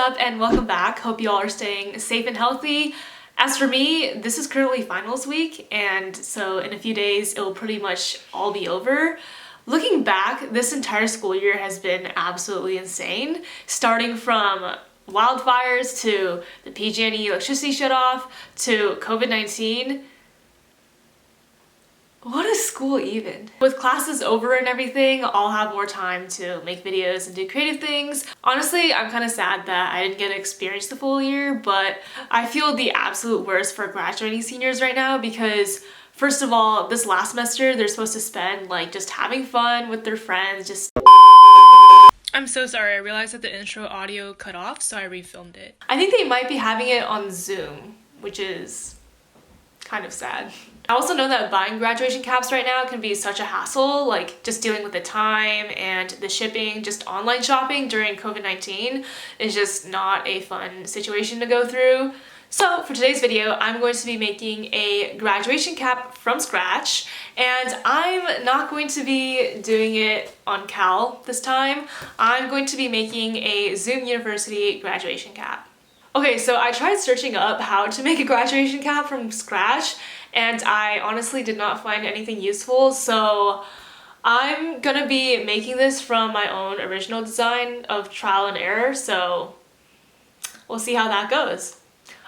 up and welcome back. Hope you all are staying safe and healthy. As for me, this is currently finals week, and so in a few days it will pretty much all be over. Looking back, this entire school year has been absolutely insane, starting from wildfires to the PG&E electricity shutoff to COVID-19. What is school even? With classes over and everything, I'll have more time to make videos and do creative things. Honestly, I'm kind of sad that I didn't get to experience the full year, but I feel the absolute worst for graduating seniors right now because first of all, this last semester, they're supposed to spend like just having fun with their friends, just... I'm so sorry, I realized that the intro audio cut off, so I refilmed it. I think they might be having it on Zoom, which is kind of sad. I also know that buying graduation caps right now can be such a hassle, like just dealing with the time and the shipping. Just online shopping during COVID-19 is just not a fun situation to go through. So for today's video, I'm going to be making a graduation cap from scratch, and I'm not going to be doing it on Cal this time. I'm going to be making a Zoom University graduation cap. Okay, so I tried searching up how to make a graduation cap from scratch, and I honestly did not find anything useful, so I'm gonna be making this from my own original design of trial and error, so we'll see how that goes.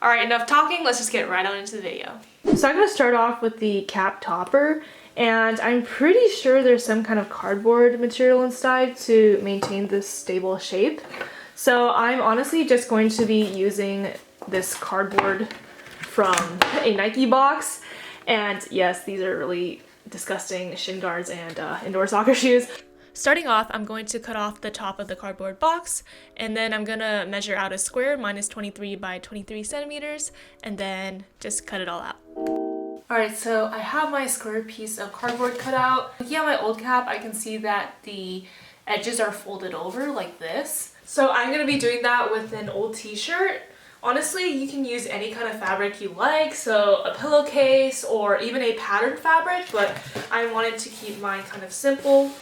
Alright, enough talking, let's just get right on into the video. So I'm gonna start off with the cap topper, and I'm pretty sure there's some kind of cardboard material inside to maintain this stable shape. So I'm honestly just going to be using this cardboard from a Nike box. And yes, these are really disgusting shin guards and indoor soccer shoes. Starting off, I'm going to cut off the top of the cardboard box, and then I'm gonna measure out a square minus 23 by 23 centimeters, and then just cut it all out. Alright, so I have my square piece of cardboard cut out. Looking at my old cap, I can see that the edges are folded over like this. So I'm gonna be doing that with an old t-shirt. Honestly, you can use any kind of fabric you like, so a pillowcase or even a patterned fabric, but I wanted to keep mine kind of simple.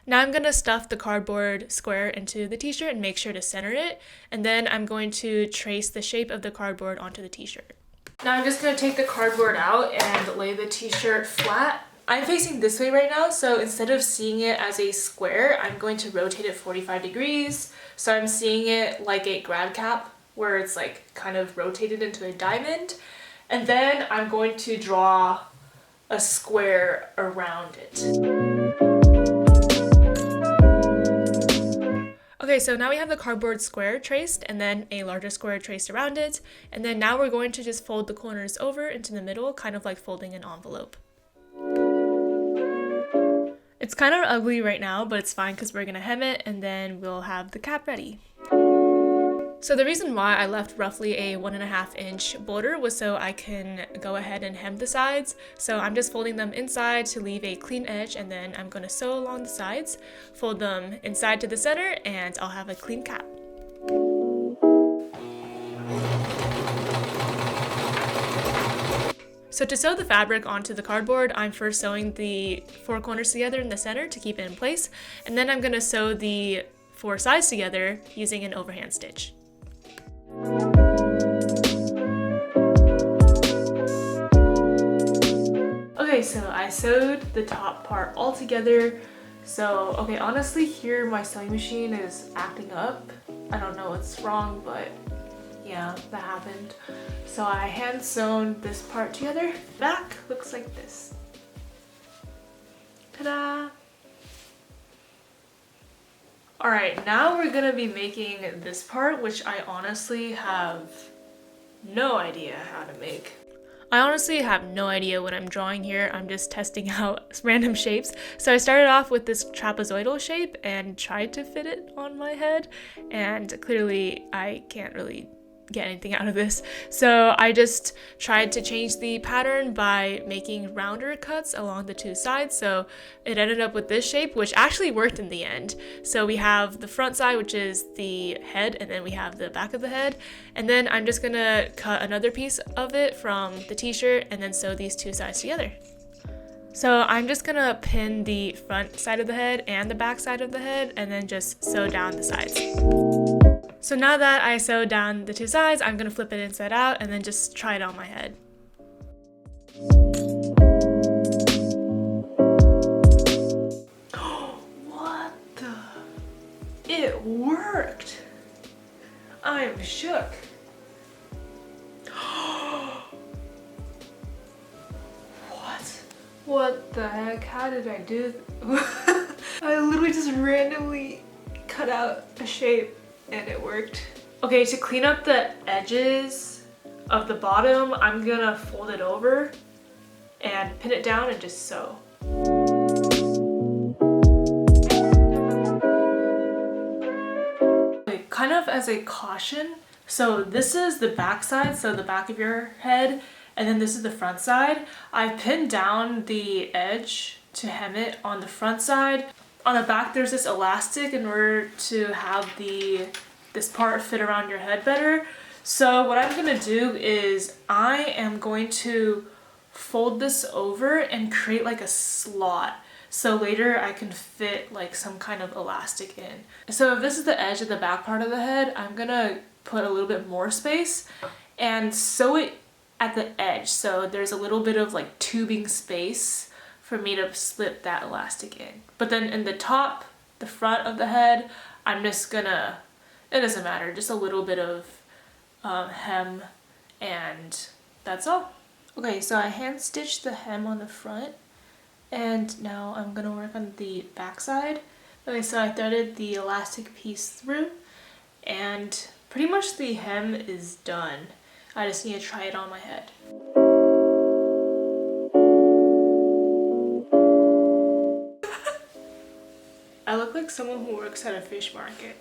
Now I'm going to stuff the cardboard square into the t-shirt and make sure to center it, and then I'm going to trace the shape of the cardboard onto the t-shirt. Now I'm just going to take the cardboard out and lay the t-shirt flat. I'm facing this way right now, so instead of seeing it as a square, I'm going to rotate it 45 degrees, so I'm seeing it like a grad cap, where it's like kind of rotated into a diamond, and then I'm going to draw a square around it. Okay, so now we have the cardboard square traced and then a larger square traced around it, and then now we're going to just fold the corners over into the middle, kind of like folding an envelope. It's kind of ugly right now, but it's fine because we're gonna hem it and then we'll have the cap ready. So the reason why I left roughly a 1.5 inch border was so I can go ahead and hem the sides. So I'm just folding them inside to leave a clean edge, and then I'm going to sew along the sides, fold them inside to the center, and I'll have a clean cap. So to sew the fabric onto the cardboard, I'm first sewing the 4 corners together in the center to keep it in place, and then I'm going to sew the 4 sides together using an overhand stitch. Okay, so I sewed the top part all together. So, okay, honestly here my sewing machine is acting up. I don't know what's wrong, but yeah, that happened. So I hand sewn this part together. Back looks like this. Ta-da! Alright, now we're gonna be making this part, which I honestly have no idea how to make. I honestly have no idea what I'm drawing here. I'm just testing out random shapes. So I started off with this trapezoidal shape and tried to fit it on my head, and clearly I can't really get anything out of this. So I just tried to change the pattern by making rounder cuts along the 2 sides. So it ended up with this shape, which actually worked in the end. So we have the front side, which is the head, and then we have the back of the head. And then I'm just gonna cut another piece of it from the t-shirt and then sew these 2 sides together. So I'm just gonna pin the front side of the head and the back side of the head and then just sew down the sides. So now that I sewed down the two sides, I'm gonna flip it inside out and then just try it on my head. What the? It worked! I am shook. What the heck? How did I do? I literally just randomly cut out a shape and it worked. Okay, to clean up the edges of the bottom, I'm gonna fold it over and pin it down and just sew. Okay, kind of as a caution, so this is the back side, so the back of your head, and then this is the front side. I pinned down the edge to hem it on the front side. On the back there's this elastic in order to have this part fit around your head better. So what I'm gonna do is I am going to fold this over and create like a slot. So later I can fit like some kind of elastic in. So if this is the edge of the back part of the head, I'm gonna put a little bit more space and sew it at the edge. So there's a little bit of like tubing space for me to slip that elastic in. But then in the top, the front of the head, I'm just gonna, it doesn't matter, just a little bit of hem and that's all. Okay, so I hand stitched the hem on the front and now I'm gonna work on the back side. Okay, so I threaded the elastic piece through and pretty much the hem is done. I just need to try it on my head. I look like someone who works at a fish market.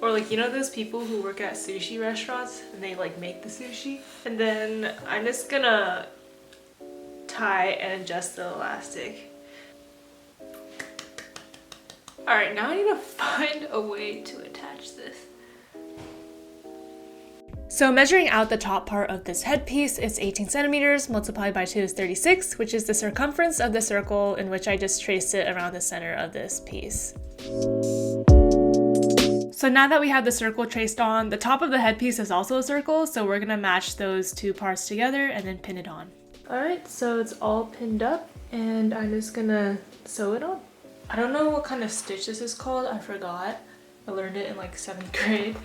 Or like, you know those people who work at sushi restaurants and they like make the sushi? And then I'm just gonna tie and adjust the elastic. Alright, now I need to find a way to attach this. So measuring out the top part of this headpiece, it's 18 centimeters multiplied by 2 is 36, which is the circumference of the circle in which I just traced it around the center of this piece. So now that we have the circle traced on, the top of the headpiece is also a circle, so we're gonna match those two parts together and then pin it on. Alright, so it's all pinned up and I'm just gonna sew it on. I don't know what kind of stitch this is called, I forgot. I learned it in like 7th grade.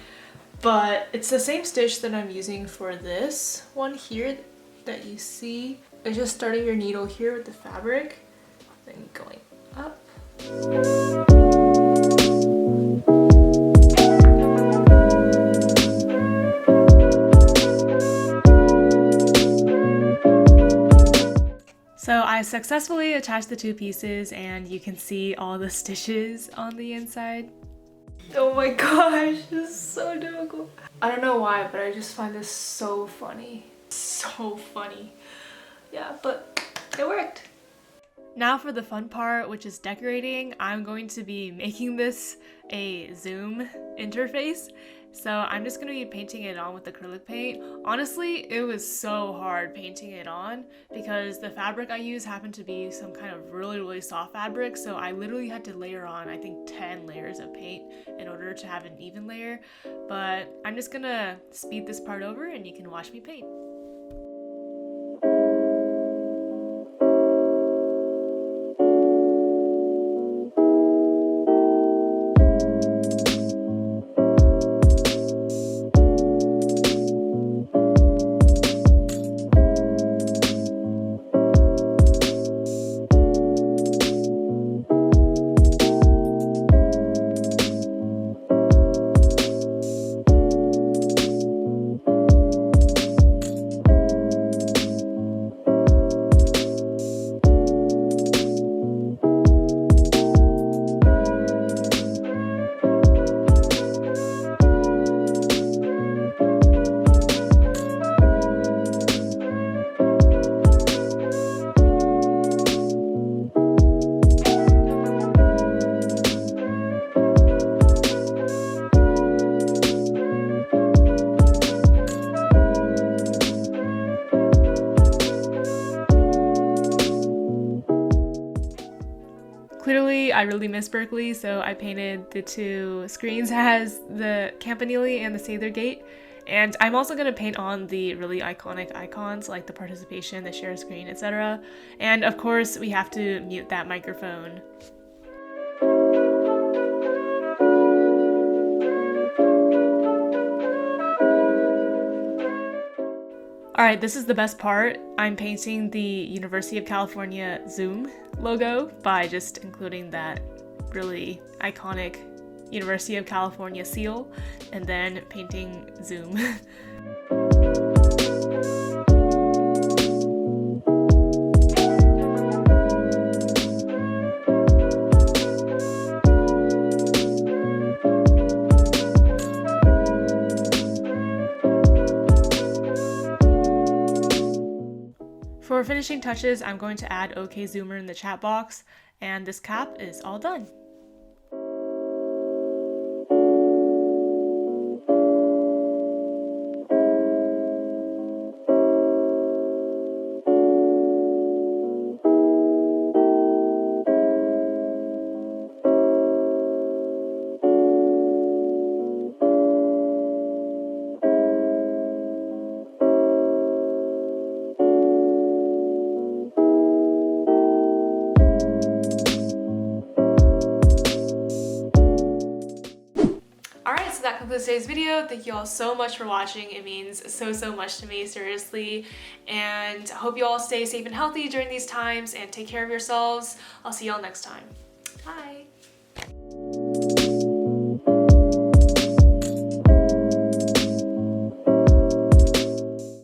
But it's the same stitch that I'm using for this one here that you see. It's just starting your needle here with the fabric, then going up. So I successfully attached the two pieces and you can see all the stitches on the inside. Oh my gosh, this is so difficult. I don't know why, but I just find this so funny. So funny. Yeah, but it worked. Now for the fun part, which is decorating. I'm going to be making this a Zoom interface. So I'm just going to be painting it on with acrylic paint. Honestly, it was so hard painting it on because the fabric I used happened to be some kind of really soft fabric. So I literally had to layer on, I think, 10 layers of paint in order to have an even layer. But I'm just going to speed this part over and you can watch me paint. I really miss Berkeley, so I painted the two screens as the Campanile and the Sather Gate. And I'm also going to paint on the really iconic icons like the participation, the share screen, etc. And of course, we have to mute that microphone. Alright, this is the best part. I'm painting the University of California Zoom logo by just including that really iconic University of California seal and then painting Zoom. For finishing touches, I'm going to add OK Zoomer in the chat box, and this cap is all done. So that concludes today's video. Thank you all so much for watching. It means so much to me, seriously. And I hope you all stay safe and healthy during these times and take care of yourselves. I'll see you all next time. Bye.